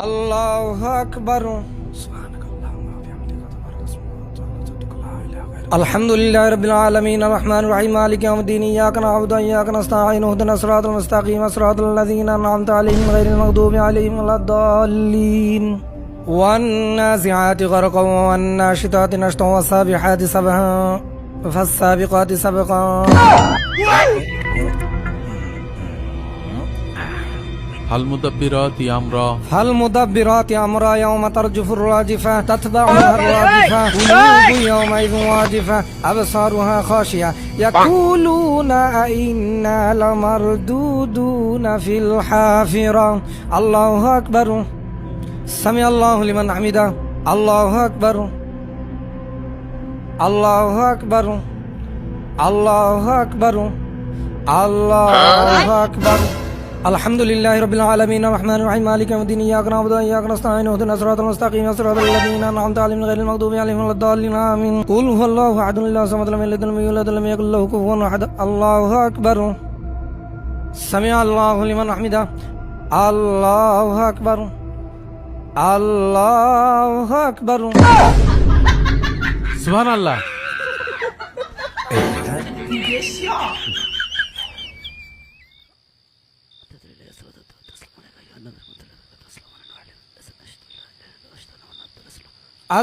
আল্লাহু আকবার। আলহামদুলিল্লাহি রাব্বিল আলামিন আর রহমানির রহিম মালিকি ইয়াউমিদ্দিন ইয়্যাকা না'বুদু ওয়া ইয়্যাকা নাস্তাঈন ইহদিনাস সিরাতাল মুস্তাকিম সিরাতাল লাযীনা আন'আমতা আলাইহিম গায়রিল মাগদুবি আলাইহিম ওয়ালাদ-দাল্লিন। ওয়ান নাযিআতি গরকান ওয়ান নাশিতাতি নাশতা ওয়াস-সাবিহাতি সাবহা ফাস-সাবিকাতি সাবকা। ফালমুদাব্বিরাতি আমরা فالمدبرات أمرا يوم ترجف الراجفة تتبعها الرادفة قلوب يومئذ واجفة أبصارها خاشعة يقولون أئنا لمردودون في الحافرة. الله أكبر. سمع الله لمن حمده. الله أكبر. الله أكبر. الله أكبر. الله أكبر. الحمد لله رب العالمين الرحمن الرحيم مالك يوم الدين إياك نعبد وإياك نستعين اهدنا الصراط المستقيم صراط الذين أنعمت عليهم غير المغضوب عليهم ولا الضالين آمين. قل هو الله أحد الله الصمد لم يلد ولم يولد ولم يكن له كفوا أحد. الله أكبر. سمع الله لمن حمده. الله أكبر. الله أكبر. সুবহানাল্লাহ।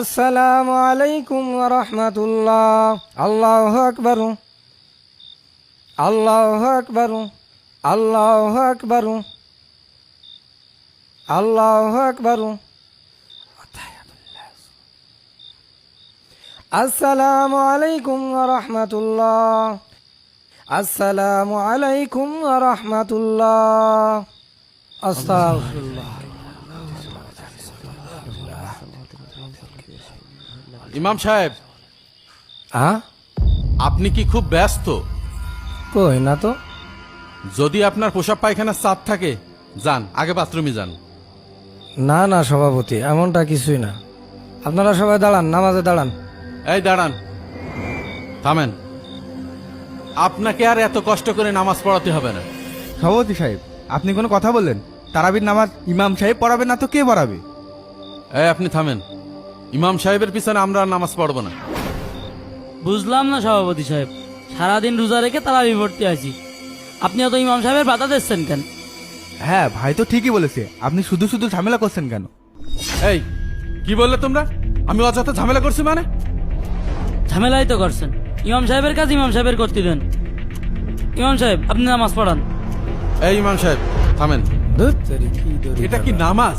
السلام عليكم ورحمة الله. الله أكبر. الله أكبر. الله أكبر. الله أكبر. السلام عليكم ورحمة الله. السلام عليكم ورحمة الله. أستغفر الله. ইমাম সাহেব, আপনি কি খুব ব্যস্ত? কই না তো। যদি আপনার পোশাক পায়খানার চাপ থাকে, যান আগে বাথরুমে যান। না না সভাপতি, এমনটা কিছুই না। আপনারা সবাই দাঁড়ান, নামাজে দাঁড়ান। এই দাঁড়ান, থামেন। আপনাকে আর এত কষ্ট করে নামাজ পড়াতে হবে না। সভাপতি সাহেব, আপনি কোনো কথা বললেন? তারাবির নামাজ ইমাম সাহেব পড়াবে না তো কে পড়াবে? এই আপনি থামেন। ইমাম সাহেবের পিছনে আমরা আর নামাজ পড়বো না। বুঝলাম না সভাপতি সাহেব, সারাদিন রোজা রেখে তারাবি পড়তে আছি, আপনি অত ইমাম সাহেবের বাধা দিচ্ছেন কেন? হ্যাঁ ভাই তো ঠিকই বলেছে, আপনি শুধু শুধু ঝামেলা করছেন কেন? এই কি বললে তোমরা? আমি অযথা ঝামেলা করছি মানে? ঝামেলাই তো করছেন। ইমাম সাহেবের কাজ ইমাম সাহেবের করতে দেন। ইমাম সাহেব আপনি নামাজ পড়ান। এই ইমাম সাহেব থামেন। ধুর তেরি, কি দড়ি এটা কি নামাজ?